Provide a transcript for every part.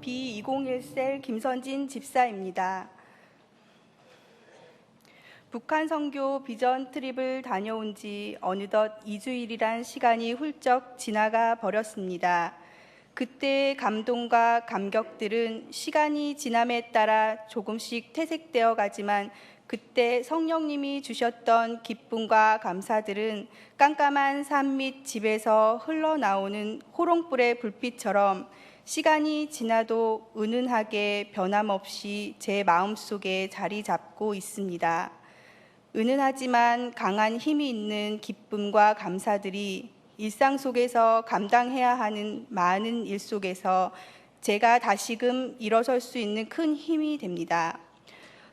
B201셀 김선진 집사입니다. 북한 선교 비전 트립을 다녀온 지 어느덧 2주일이란 시간이 훌쩍 지나가 버렸습니다. 그때의 감동과 감격들은 시간이 지남에 따라 조금씩 퇴색되어 가지만 그때 성령님이 주셨던 기쁨과 감사들은 깜깜한 산 밑 집에서 흘러나오는 호롱불의 불빛처럼 시간이 지나도 은은하게 변함없이 제 마음속에 자리 잡고 있습니다. 은은하지만 강한 힘이 있는 기쁨과 감사들이 일상 속에서 감당해야 하는 많은 일 속에서 제가 다시금 일어설 수 있는 큰 힘이 됩니다.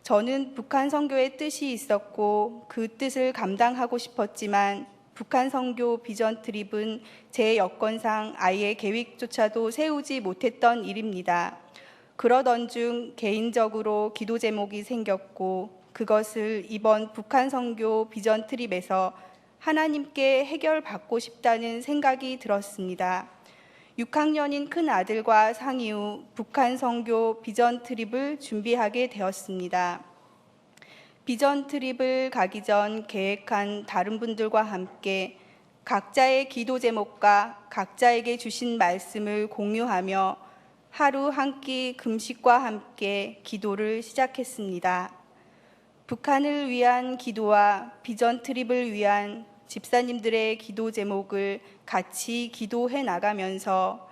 저는 북한 선교의 뜻이 있었고 그 뜻을 감당하고 싶었지만 북한 선교 비전 트립은 제 여건상 아예 계획조차도 세우지 못했던 일입니다. 그러던 중 개인적으로 기도 제목이 생겼고 그것을 이번 북한 선교 비전 트립에서 하나님께 해결받고 싶다는 생각이 들었습니다. 6학년인 큰 아들과 상의 후 북한 선교 비전 트립을 준비하게 되었습니다. 비전 트립을 가기 전 계획한 다른 분들과 함께 각자의 기도 제목과 각자에게 주신 말씀을 공유하며 하루 한 끼 금식과 함께 기도를 시작했습니다. 북한을 위한 기도와 비전 트립을 위한 집사님들의 기도 제목을 같이 기도해 나가면서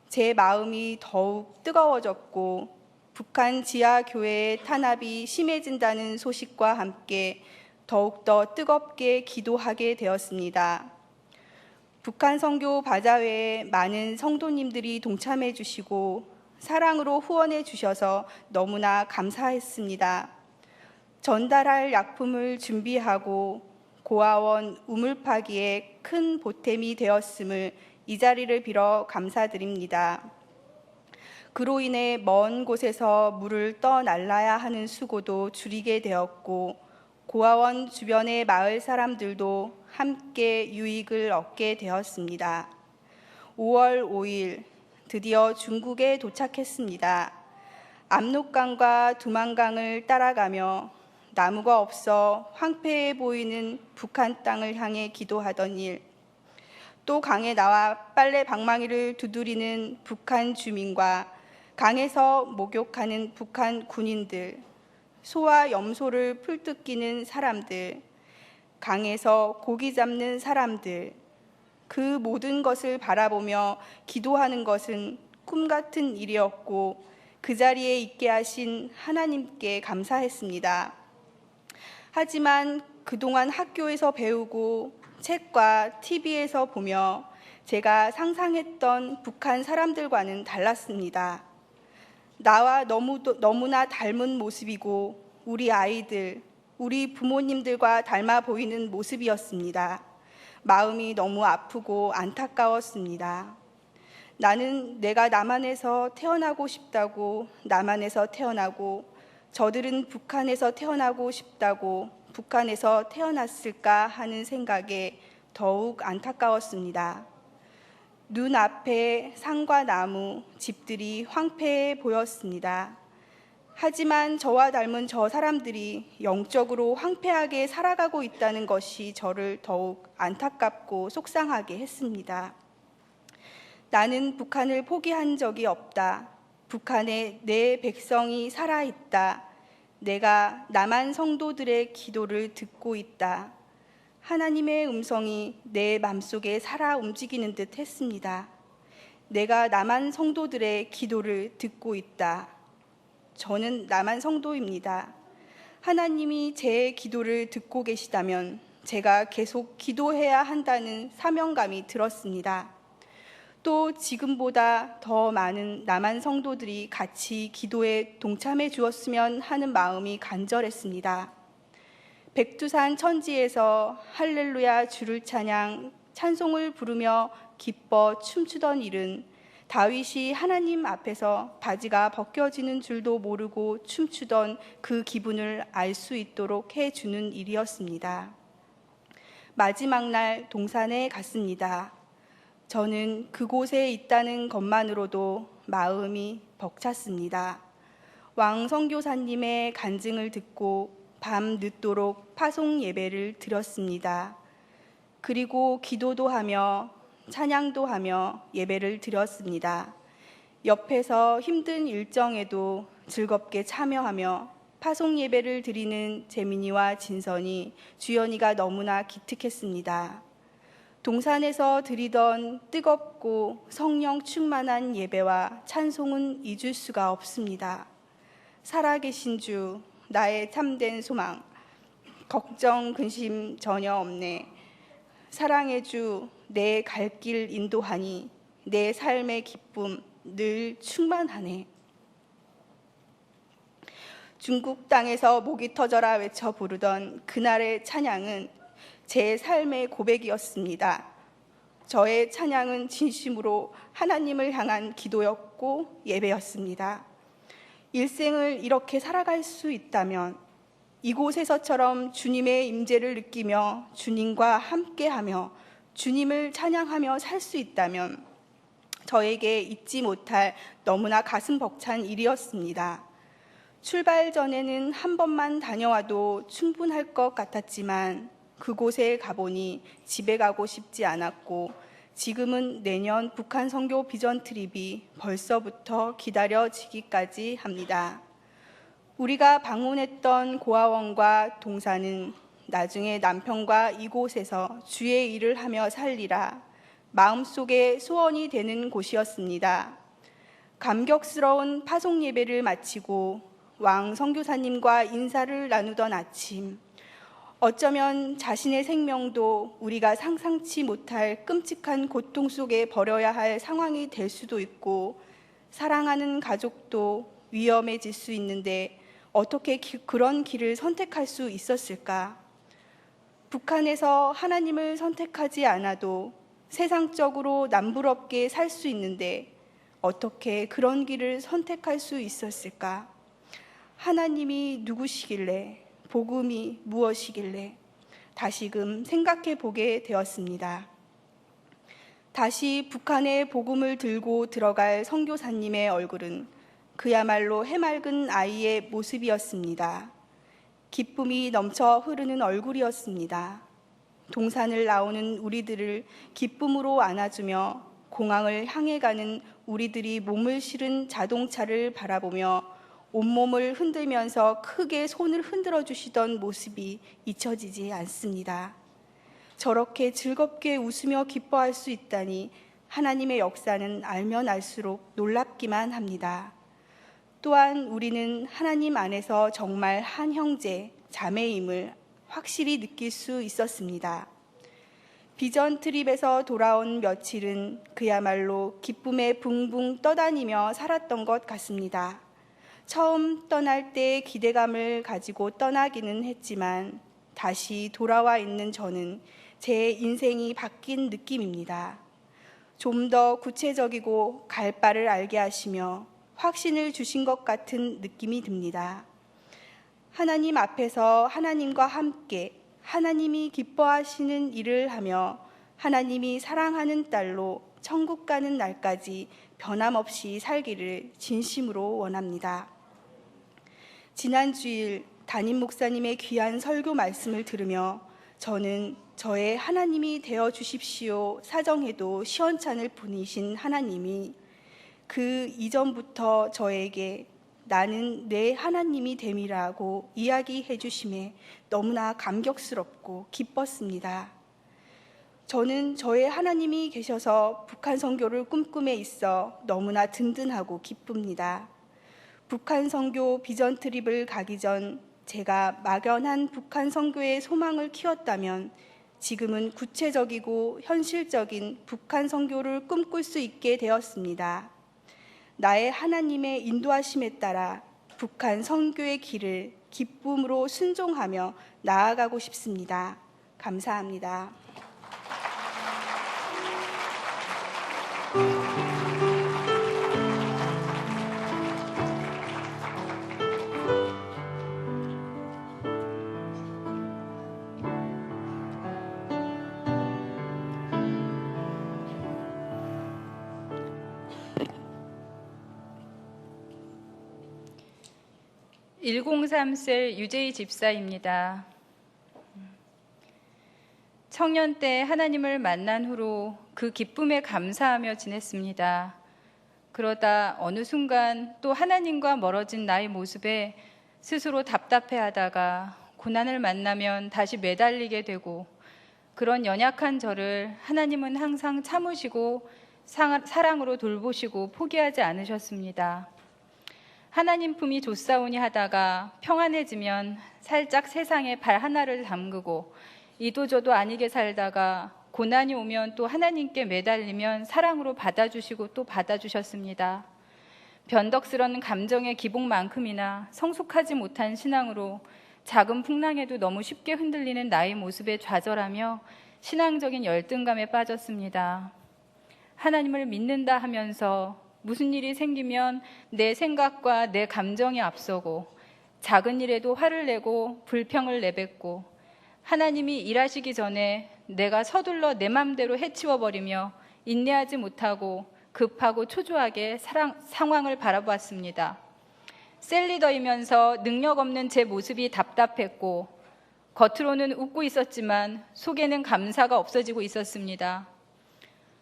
제 마음이 더욱 뜨거워졌고 북한 지하교회의 탄압이 심해진다는 소식과 함께 더욱더 뜨겁게 기도하게 되었습니다. 북한 선교 바자회에 많은 성도님들이 동참해 주시고 사랑으로 후원해 주셔서 너무나 감사했습니다. 전달할 약품을 준비하고 고아원 우물파기에 큰 보탬이 되었음을 이 자리를 빌어 감사드립니다. 그로 인해 먼 곳에서 물을 떠날라야 하는 수고도 줄이게 되었고 고아원 주변의 마을 사람들도 함께 유익을 얻게 되었습니다. 5월 5일 드디어 중국에 도착했습니다. 압록강과 두만강을 따라가며 나무가 없어 황폐해 보이는 북한 땅을 향해 기도하던 일, 또 강에 나와 빨래 방망이를 두드리는 북한 주민과 강에서 목욕하는 북한 군인들, 소와 염소를 풀뜯기는 사람들, 강에서 고기 잡는 사람들, 그 모든 것을 바라보며 기도하는 것은 꿈 같은 일이었고 그 자리에 있게 하신 하나님께 감사했습니다. 하지만 그동안 학교에서 배우고 책과 TV에서 보며 제가 상상했던 북한 사람들과는 달랐습니다. 나와 너무나 닮은 모습이고 우리 아이들, 우리 부모님들과 닮아 보이는 모습이었습니다. 마음이 너무 아프고 안타까웠습니다. 나는 내가 남한에서 태어나고 싶다고 남한에서 태어나고 저들은 북한에서 태어나고 싶다고 북한에서 태어났을까 하는 생각에 더욱 안타까웠습니다. 눈앞에 산과 나무, 집들이 황폐해 보였습니다. 하지만 저와 닮은 저 사람들이 영적으로 황폐하게 살아가고 있다는 것이 저를 더욱 안타깝고 속상하게 했습니다. 나는 북한을 포기한 적이 없다. 북한에 내 백성이 살아있다. 내가 남한 성도들의 기도를 듣고 있다. 하나님의 음성이 내 맘속에 살아 움직이는 듯 했습니다. 내가 남한 성도들의 기도를 듣고 있다. 저는 남한 성도입니다. 하나님이 제 기도를 듣고 계시다면 제가 계속 기도해야 한다는 사명감이 들었습니다. 또 지금보다 더 많은 남한 성도들이 같이 기도에 동참해 주었으면 하는 마음이 간절했습니다. 백두산 천지에서 할렐루야 주를 찬양, 찬송을 부르며 기뻐 춤추던 일은 다윗이 하나님 앞에서 바지가 벗겨지는 줄도 모르고 춤추던 그 기분을 알 수 있도록 해주는 일이었습니다. 마지막 날 동산에 갔습니다. 저는 그곳에 있다는 것만으로도 마음이 벅찼습니다. 왕 선교사님의 간증을 듣고 밤 늦도록 파송 예배를 드렸습니다. 그리고 기도도 하며 찬양도 하며 예배를 드렸습니다. 옆에서 힘든 일정에도 즐겁게 참여하며 파송 예배를 드리는 재민이와 진선이, 주연이가 너무나 기특했습니다. 동산에서 드리던 뜨겁고 성령 충만한 예배와 찬송은 잊을 수가 없습니다. 살아계신 주, 나의 참된 소망, 걱정, 근심 전혀 없네. 사랑의 주, 내 갈 길 인도하니 내 삶의 기쁨 늘 충만하네. 중국 땅에서 목이 터져라 외쳐 부르던 그날의 찬양은 제 삶의 고백이었습니다. 저의 찬양은 진심으로 하나님을 향한 기도였고 예배였습니다. 일생을 이렇게 살아갈 수 있다면, 이곳에서처럼 주님의 임재를 느끼며 주님과 함께하며 주님을 찬양하며 살 수 있다면 저에게 잊지 못할 너무나 가슴 벅찬 일이었습니다. 출발 전에는 한 번만 다녀와도 충분할 것 같았지만 그곳에 가보니 집에 가고 싶지 않았고, 지금은 내년 북한 선교 비전 트립이 벌써부터 기다려지기까지 합니다. 우리가 방문했던 고아원과 동산은 나중에 남편과 이곳에서 주의 일을 하며 살리라 마음속에 소원이 되는 곳이었습니다. 감격스러운 파송 예배를 마치고 왕 선교사님과 인사를 나누던 아침, 어쩌면 자신의 생명도 우리가 상상치 못할 끔찍한 고통 속에 버려야 할 상황이 될 수도 있고, 사랑하는 가족도 위험해질 수 있는데 어떻게 그런 길을 선택할 수 있었을까? 북한에서 하나님을 선택하지 않아도 세상적으로 남부럽게 살 수 있는데 어떻게 그런 길을 선택할 수 있었을까? 하나님이 누구시길래, 복음이 무엇이길래 다시금 생각해 보게 되었습니다. 다시 북한의 복음을 들고 들어갈 선교사님의 얼굴은 그야말로 해맑은 아이의 모습이었습니다. 기쁨이 넘쳐 흐르는 얼굴이었습니다. 동산을 나오는 우리들을 기쁨으로 안아주며 공항을 향해 가는 우리들이 몸을 실은 자동차를 바라보며 온몸을 흔들면서 크게 손을 흔들어 주시던 모습이 잊혀지지 않습니다. 저렇게 즐겁게 웃으며 기뻐할 수 있다니 하나님의 역사는 알면 알수록 놀랍기만 합니다. 또한 우리는 하나님 안에서 정말 한 형제, 자매임을 확실히 느낄 수 있었습니다. 비전 트립에서 돌아온 며칠은 그야말로 기쁨에 붕붕 떠다니며 살았던 것 같습니다. 처음 떠날 때 기대감을 가지고 떠나기는 했지만 다시 돌아와 있는 저는 제 인생이 바뀐 느낌입니다. 좀 더 구체적이고 갈 바를 알게 하시며 확신을 주신 것 같은 느낌이 듭니다. 하나님 앞에서 하나님과 함께 하나님이 기뻐하시는 일을 하며 하나님이 사랑하는 딸로 천국 가는 날까지 변함없이 살기를 진심으로 원합니다. 지난 주일 담임 목사님의 귀한 설교 말씀을 들으며 저는 저의 하나님이 되어 주십시오 사정해도 시원찮을 분이신 하나님이 그 이전부터 저에게 나는 내 하나님이 됨이라고 이야기해 주심에 너무나 감격스럽고 기뻤습니다. 저는 저의 하나님이 계셔서 북한 선교를 꿈꿈에 있어 너무나 든든하고 기쁩니다. 북한 선교 비전 트립을 가기 전 제가 막연한 북한 선교의 소망을 키웠다면 지금은 구체적이고 현실적인 북한 선교를 꿈꿀 수 있게 되었습니다. 나의 하나님의 인도하심에 따라 북한 선교의 길을 기쁨으로 순종하며 나아가고 싶습니다. 감사합니다. 103셀 유재희 집사입니다. 청년 때 하나님을 만난 후로 그 기쁨에 감사하며 지냈습니다. 그러다 어느 순간 또 하나님과 멀어진 나의 모습에 스스로 답답해하다가 고난을 만나면 다시 매달리게 되고, 그런 연약한 저를 하나님은 항상 참으시고 사랑으로 돌보시고 포기하지 않으셨습니다. 하나님 품이 좋사오니 하다가 평안해지면 살짝 세상에 발 하나를 담그고, 이도저도 아니게 살다가 고난이 오면 또 하나님께 매달리면 사랑으로 받아주시고 또 받아주셨습니다. 변덕스러운 감정의 기복만큼이나 성숙하지 못한 신앙으로 작은 풍랑에도 너무 쉽게 흔들리는 나의 모습에 좌절하며 신앙적인 열등감에 빠졌습니다. 하나님을 믿는다 하면서 무슨 일이 생기면 내 생각과 내 감정이 앞서고, 작은 일에도 화를 내고 불평을 내뱉고, 하나님이 일하시기 전에 내가 서둘러 내 맘대로 해치워버리며 인내하지 못하고 급하고 초조하게 상황을 바라보았습니다. 셀리더이면서 능력 없는 제 모습이 답답했고, 겉으로는 웃고 있었지만 속에는 감사가 없어지고 있었습니다.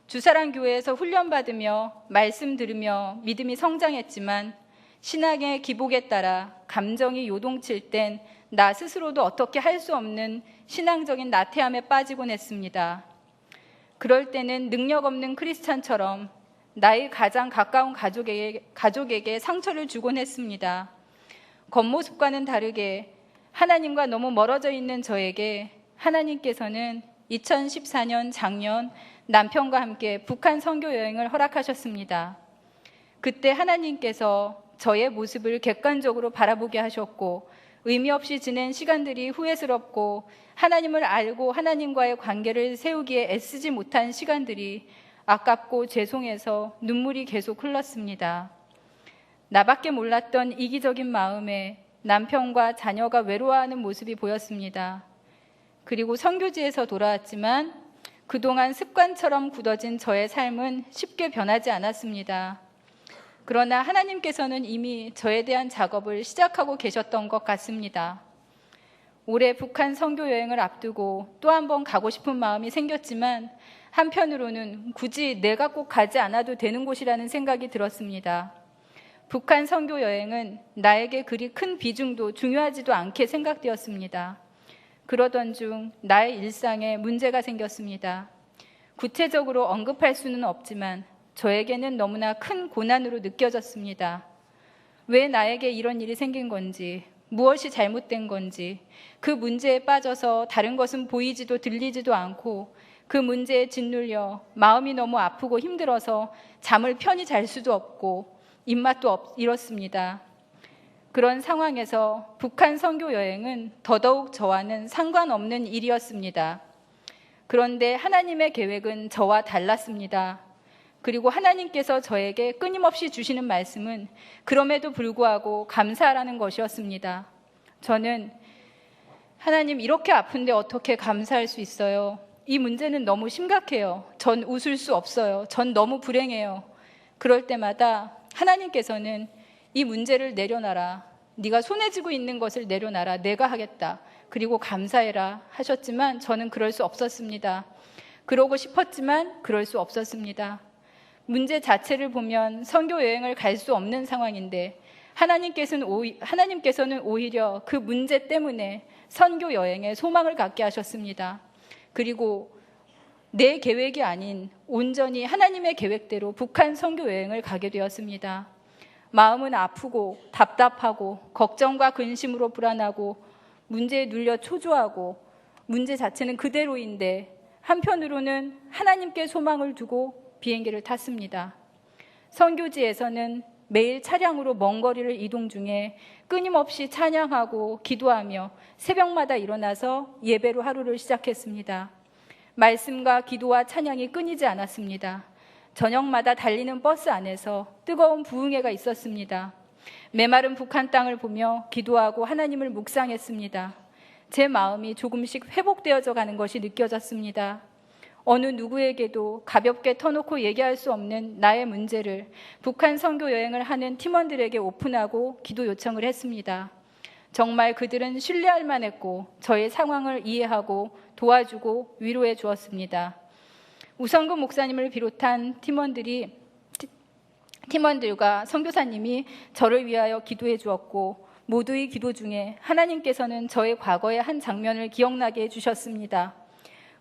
주사랑 교회에서 훈련받으며 말씀 들으며 믿음이 성장했지만 신앙의 기복에 따라 감정이 요동칠 땐 나 스스로도 어떻게 할 수 없는 신앙적인 나태함에 빠지곤 했습니다. 그럴 때는 능력 없는 크리스찬처럼 나의 가장 가까운 가족에게 상처를 주곤 했습니다. 겉모습과는 다르게 하나님과 너무 멀어져 있는 저에게 하나님께서는 2014년 작년 남편과 함께 북한 선교 여행을 허락하셨습니다. 그때 하나님께서 저의 모습을 객관적으로 바라보게 하셨고, 의미 없이 지낸 시간들이 후회스럽고 하나님을 알고 하나님과의 관계를 세우기에 애쓰지 못한 시간들이 아깝고 죄송해서 눈물이 계속 흘렀습니다. 나밖에 몰랐던 이기적인 마음에 남편과 자녀가 외로워하는 모습이 보였습니다. 그리고 선교지에서 돌아왔지만 그동안 습관처럼 굳어진 저의 삶은 쉽게 변하지 않았습니다. 그러나 하나님께서는 이미 저에 대한 작업을 시작하고 계셨던 것 같습니다. 올해 북한 선교 여행을 앞두고 또 한 번 가고 싶은 마음이 생겼지만, 한편으로는 굳이 내가 꼭 가지 않아도 되는 곳이라는 생각이 들었습니다. 북한 선교 여행은 나에게 그리 큰 비중도 중요하지도 않게 생각되었습니다. 그러던 중 나의 일상에 문제가 생겼습니다. 구체적으로 언급할 수는 없지만 저에게는 너무나 큰 고난으로 느껴졌습니다. 왜 나에게 이런 일이 생긴 건지, 무엇이 잘못된 건지, 그 문제에 빠져서 다른 것은 보이지도 들리지도 않고 그 문제에 짓눌려 마음이 너무 아프고 힘들어서 잠을 편히 잘 수도 없고 입맛도 잃었습니다. 그런 상황에서 북한 선교 여행은 더더욱 저와는 상관없는 일이었습니다. 그런데 하나님의 계획은 저와 달랐습니다. 그리고 하나님께서 저에게 끊임없이 주시는 말씀은 그럼에도 불구하고 감사하라는 것이었습니다. 저는 하나님, 이렇게 아픈데 어떻게 감사할 수 있어요? 이 문제는 너무 심각해요. 전 웃을 수 없어요. 전 너무 불행해요. 그럴 때마다 하나님께서는 이 문제를 내려놔라. 네가 손에 쥐고 있는 것을 내려놔라. 내가 하겠다. 그리고 감사해라 하셨지만 저는 그럴 수 없었습니다. 그러고 싶었지만 그럴 수 없었습니다. 문제 자체를 보면 선교 여행을 갈 수 없는 상황인데 하나님께서는 오히려 그 문제 때문에 선교 여행에 소망을 갖게 하셨습니다. 그리고 내 계획이 아닌 온전히 하나님의 계획대로 북한 선교 여행을 가게 되었습니다. 마음은 아프고 답답하고 걱정과 근심으로 불안하고 문제에 눌려 초조하고 문제 자체는 그대로인데, 한편으로는 하나님께 소망을 두고 비행기를 탔습니다. 선교지에서는 매일 차량으로 먼 거리를 이동 중에 끊임없이 찬양하고 기도하며 새벽마다 일어나서 예배로 하루를 시작했습니다. 말씀과 기도와 찬양이 끊이지 않았습니다. 저녁마다 달리는 버스 안에서 뜨거운 부흥회가 있었습니다. 메마른 북한 땅을 보며 기도하고 하나님을 묵상했습니다. 제 마음이 조금씩 회복되어져 가는 것이 느껴졌습니다. 어느 누구에게도 가볍게 터놓고 얘기할 수 없는 나의 문제를 북한 선교 여행을 하는 팀원들에게 오픈하고 기도 요청을 했습니다. 정말 그들은 신뢰할 만했고 저의 상황을 이해하고 도와주고 위로해 주었습니다. 우성근 목사님을 비롯한 팀원들과 선교사님이 저를 위하여 기도해 주었고 모두의 기도 중에 하나님께서는 저의 과거의 한 장면을 기억나게 해주셨습니다.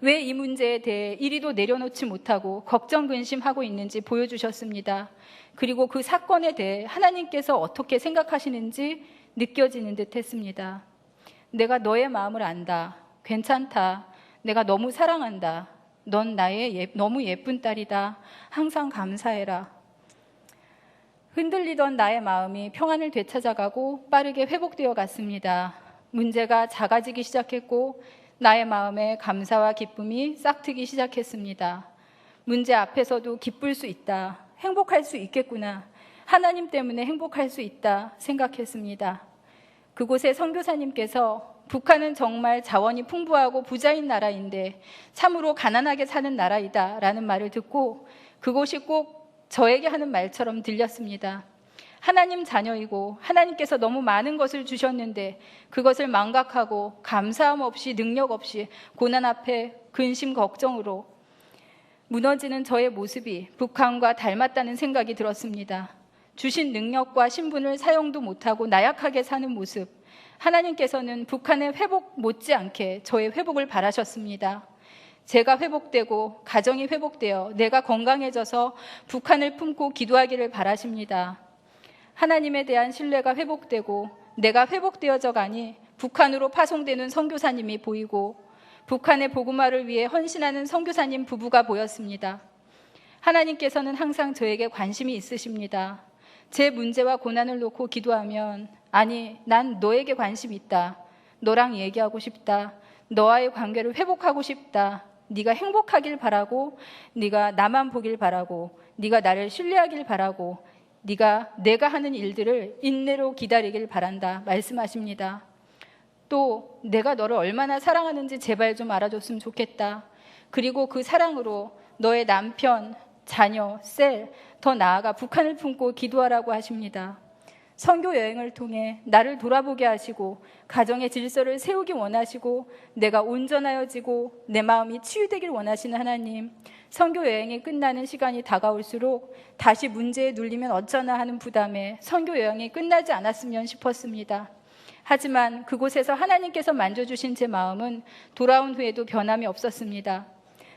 왜 이 문제에 대해 이리도 내려놓지 못하고 걱정 근심하고 있는지 보여주셨습니다. 그리고 그 사건에 대해 하나님께서 어떻게 생각하시는지 느껴지는 듯 했습니다. 내가 너의 마음을 안다. 괜찮다. 내가 너무 사랑한다. 넌 나의 너무 예쁜 딸이다. 항상 감사해라. 흔들리던 나의 마음이 평안을 되찾아가고 빠르게 회복되어 갔습니다. 문제가 작아지기 시작했고 나의 마음에 감사와 기쁨이 싹트기 시작했습니다. 문제 앞에서도 기쁠 수 있다. 행복할 수 있겠구나. 하나님 때문에 행복할 수 있다 생각했습니다. 그곳에 선교사님께서 북한은 정말 자원이 풍부하고 부자인 나라인데 참으로 가난하게 사는 나라이다 라는 말을 듣고 그곳이 꼭 저에게 하는 말처럼 들렸습니다. 하나님 자녀이고 하나님께서 너무 많은 것을 주셨는데 그것을 망각하고 감사함 없이 능력 없이 고난 앞에 근심 걱정으로 무너지는 저의 모습이 북한과 닮았다는 생각이 들었습니다. 주신 능력과 신분을 사용도 못하고 나약하게 사는 모습, 하나님께서는 북한의 회복 못지않게 저의 회복을 바라셨습니다. 제가 회복되고 가정이 회복되어 내가 건강해져서 북한을 품고 기도하기를 바라십니다. 하나님에 대한 신뢰가 회복되고 내가 회복되어져 가니 북한으로 파송되는 선교사님이 보이고 북한의 복음화를 위해 헌신하는 선교사님 부부가 보였습니다. 하나님께서는 항상 저에게 관심이 있으십니다. 제 문제와 고난을 놓고 기도하면 아니, 난 너에게 관심이 있다. 너랑 얘기하고 싶다. 너와의 관계를 회복하고 싶다. 네가 행복하길 바라고 네가 나만 보길 바라고 네가 나를 신뢰하길 바라고 내가 하는 일들을 인내로 기다리길 바란다 말씀하십니다. 또 내가 너를 얼마나 사랑하는지 제발 좀 알아줬으면 좋겠다. 그리고 그 사랑으로 너의 남편, 자녀, 셀, 더 나아가 북한을 품고 기도하라고 하십니다. 선교 여행을 통해 나를 돌아보게 하시고 가정의 질서를 세우기 원하시고 내가 온전하여지고 내 마음이 치유되길 원하시는 하나님, 선교 여행이 끝나는 시간이 다가올수록 다시 문제에 눌리면 어쩌나 하는 부담에 선교 여행이 끝나지 않았으면 싶었습니다. 하지만 그곳에서 하나님께서 만져주신 제 마음은 돌아온 후에도 변함이 없었습니다.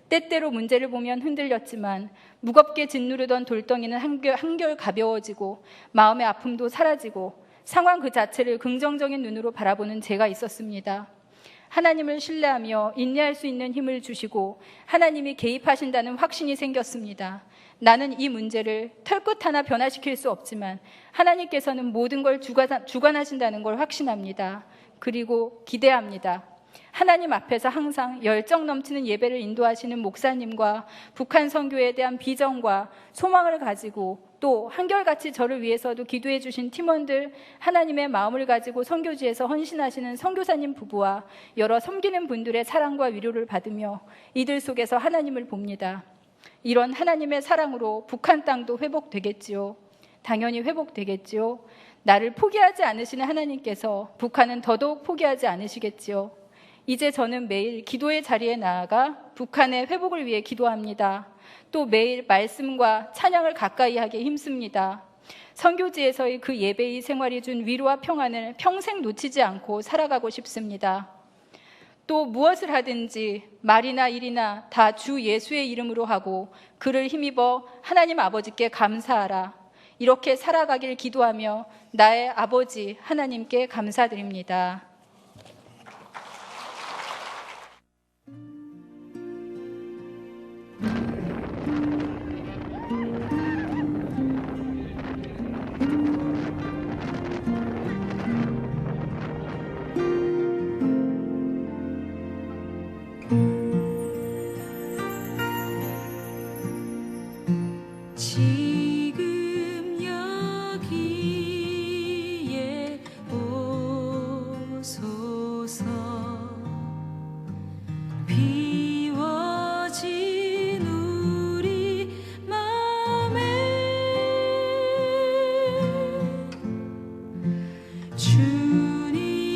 때때로 문제를 보면 흔들렸지만 무겁게 짓누르던 돌덩이는 한결 가벼워지고 마음의 아픔도 사라지고 상황 그 자체를 긍정적인 눈으로 바라보는 제가 있었습니다. 하나님을 신뢰하며 인내할 수 있는 힘을 주시고 하나님이 개입하신다는 확신이 생겼습니다. 나는 이 문제를 털끝 하나 변화시킬 수 없지만 하나님께서는 모든 걸 주관하신다는 걸 확신합니다. 그리고 기대합니다. 하나님 앞에서 항상 열정 넘치는 예배를 인도하시는 목사님과 북한 선교에 대한 비전과 소망을 가지고 또 한결같이 저를 위해서도 기도해 주신 팀원들, 하나님의 마음을 가지고 선교지에서 헌신하시는 선교사님 부부와 여러 섬기는 분들의 사랑과 위로를 받으며 이들 속에서 하나님을 봅니다. 이런 하나님의 사랑으로 북한 땅도 회복되겠지요. 당연히 회복되겠지요. 나를 포기하지 않으시는 하나님께서 북한은 더더욱 포기하지 않으시겠지요. 이제 저는 매일 기도의 자리에 나아가 북한의 회복을 위해 기도합니다. 또 매일 말씀과 찬양을 가까이 하기에 힘씁니다. 선교지에서의 그 예배의 생활이 준 위로와 평안을 평생 놓치지 않고 살아가고 싶습니다. 또 무엇을 하든지 말이나 일이나 다 주 예수의 이름으로 하고 그를 힘입어 하나님 아버지께 감사하라. 이렇게 살아가길 기도하며 나의 아버지 하나님께 감사드립니다. 지금 여기에 오소서. 비워진 우리 맘에 주님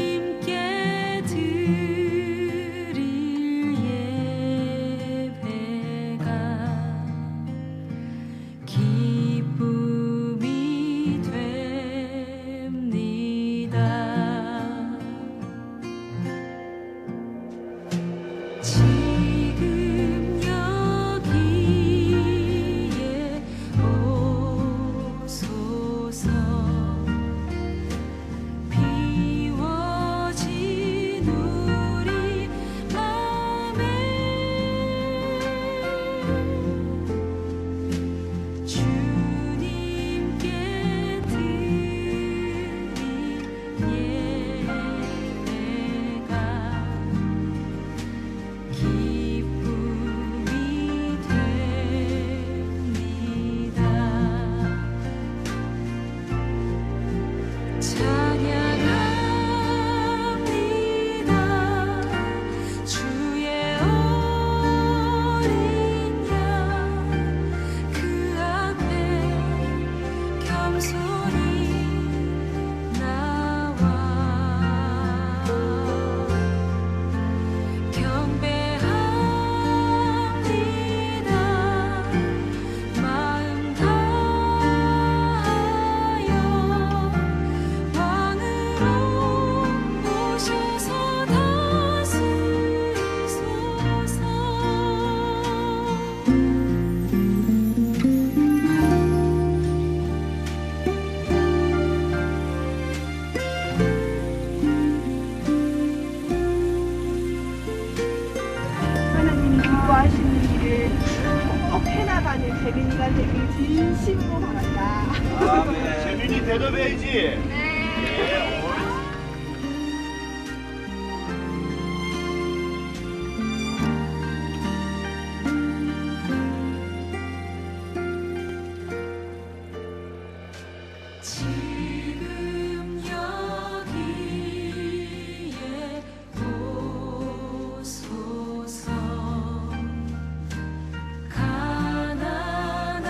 찬양합니다. 주의 어린 양 그 앞에 겸손히 나와 경배합니다. 마음 다하여 왕으로 오셔서 다스리소서. 하나님이 기뻐하시는 일을 꼭 해나가는 재민이가 되길 진심으로 바란다. 아멘. 재민이 대답해야지. 네. 지금 여기에 오소서. 가난한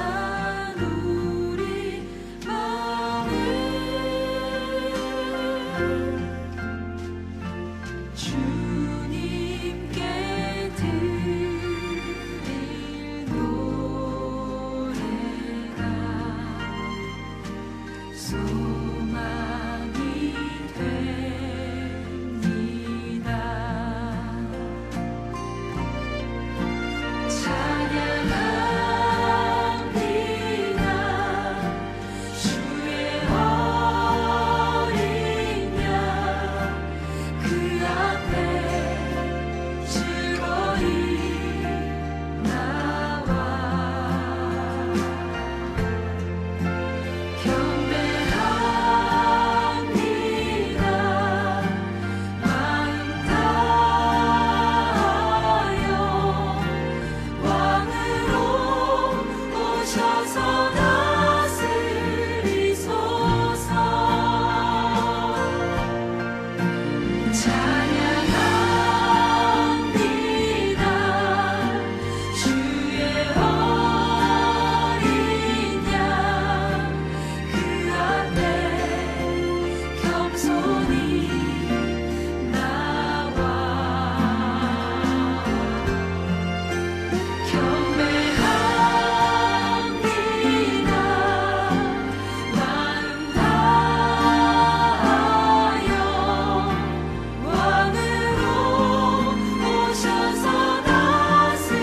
우리 마음을 주님께 드릴 노래가 소망이 됩니다. 찬양합니다. 주의 어린 양 그 앞에 즐거이 나와 경배합니다. 마음 다하여 왕으로 오셔서 다스리소서. 찬양합니다. 주의 어린 양 그 앞에 겸손히 나와 경배합니다. 마음 다하여 왕으로 오셔서 다스리소서.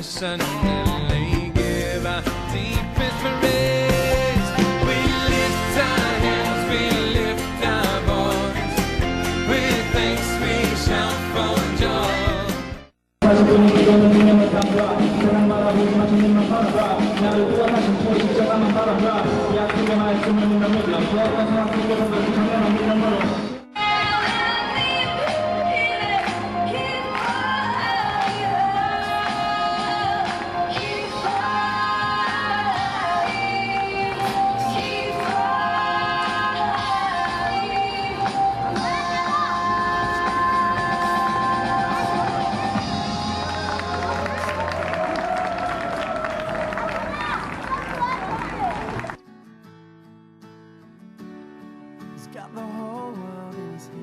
suddenly give our deepest praise. We lift our hands, we lift our voice. With thanks we shout for joy. He's got the whole world in his hands.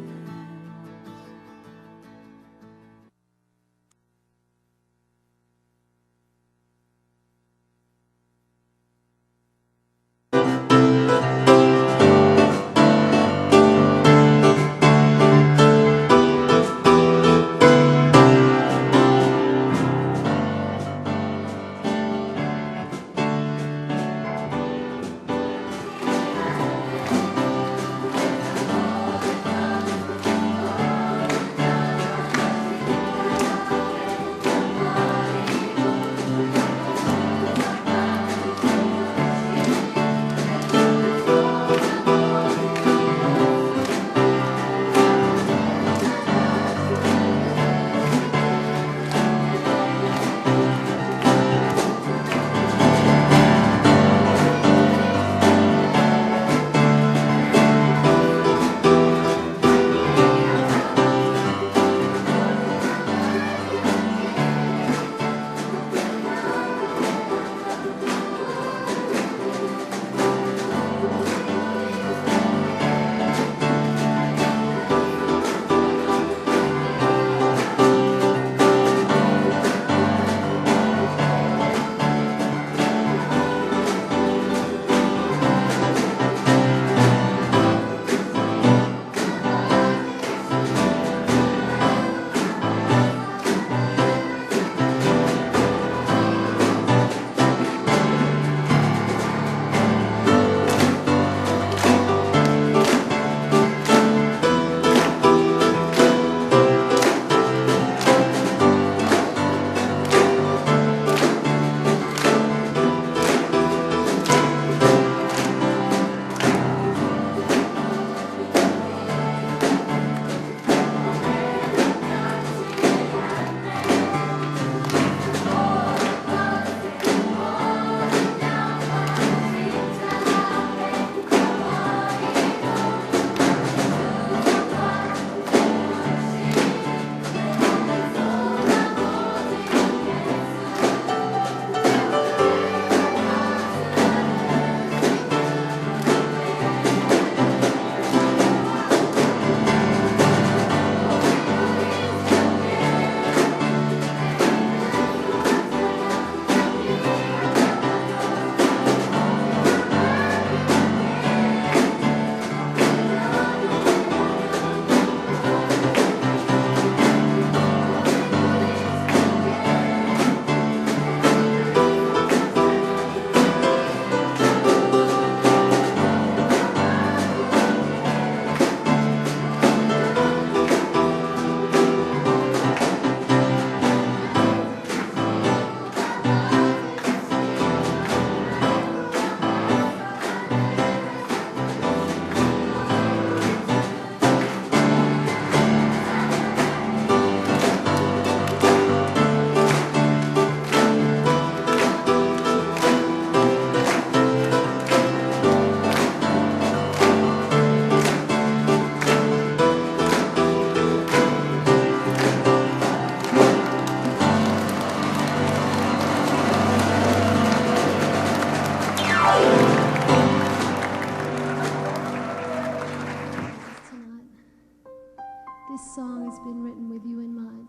This song has been written with you in mind.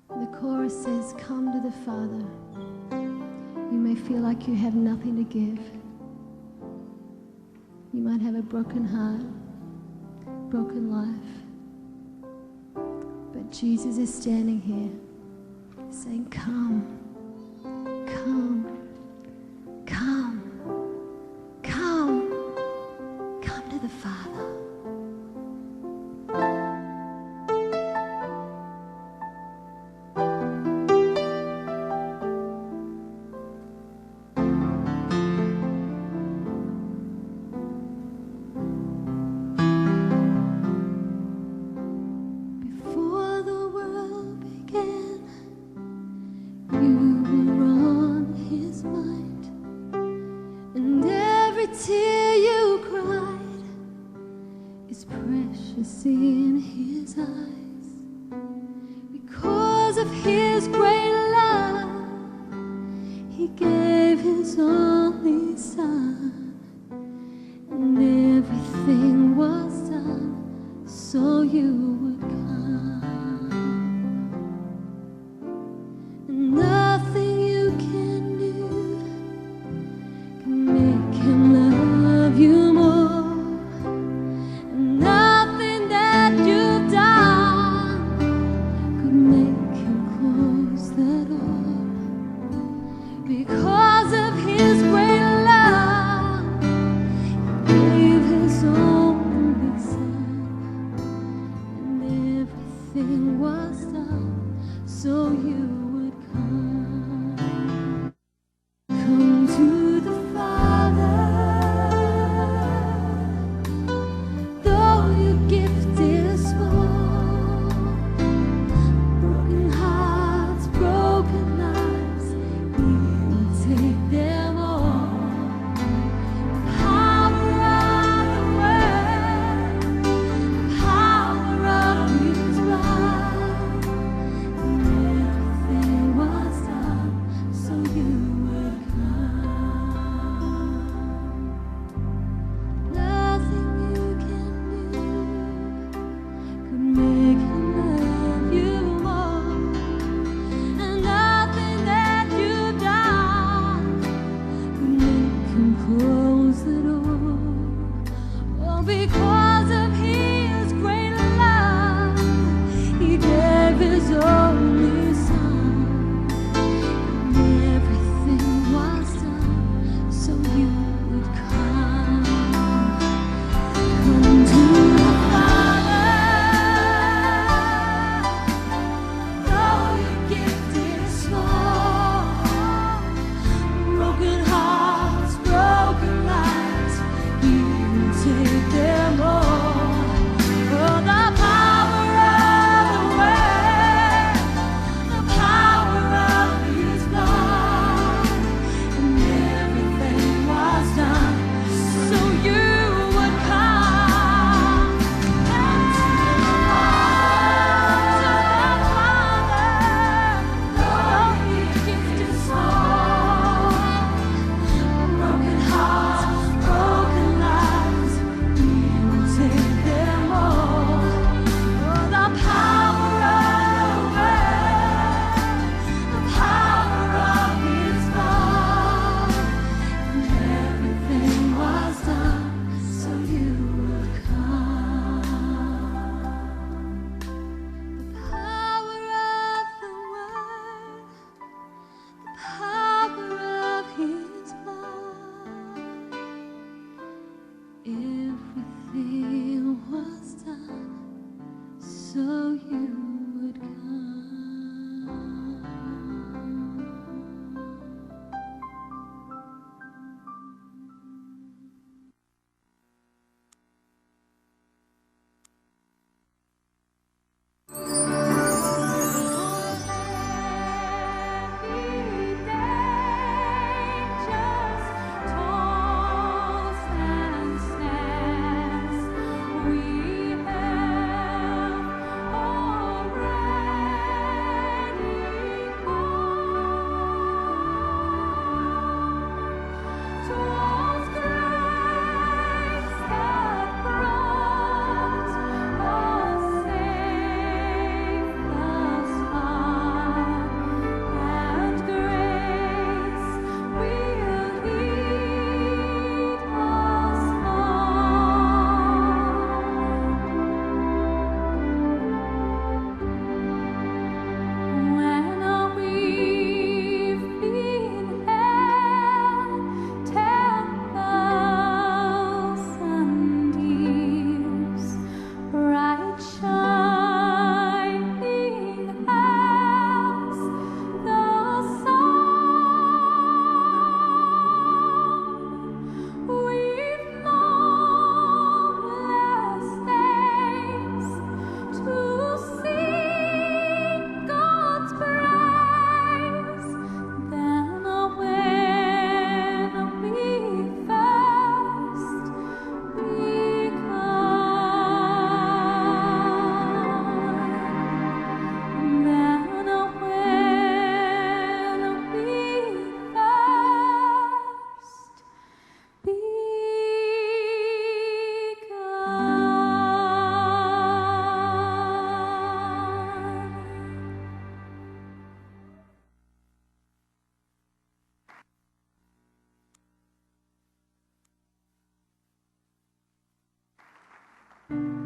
The chorus says, "Come to the Father. You may feel like you have nothing to give. You might have a broken heart, broken life. But Jesus is standing here saying, come, come, come, come, come to the Father." his only son, and everything was done so you would come. And nothing you can do can make him love you more, and nothing that you've done could make him close the door. Because of his great love, he gave his only son, and everything was done so you would come. Come to the Father, though your gift is small. Broken hearts, broken lives, He will take them all. The power of the Word, the power of His blood, and everything was done so you would come. Nothing you can do could make him love you more, and nothing that you've done could make him close the door. Oh, because of his great love, he gave his only son, and everything was done so you would come. Come to the Father, though your gift is small. Broken hearts, broken lives, He will take them all. Oh, the power of the Word, the power of His blood, and everything was done so you would come. Come to the Father, though your gift is small. Broken hearts, broken lives, He will take them all. Oh, the power of the Word, the power of His blood, and everything was done so you would come. The power of the Word, the power of His blood, everything was done so you would come. We have all you.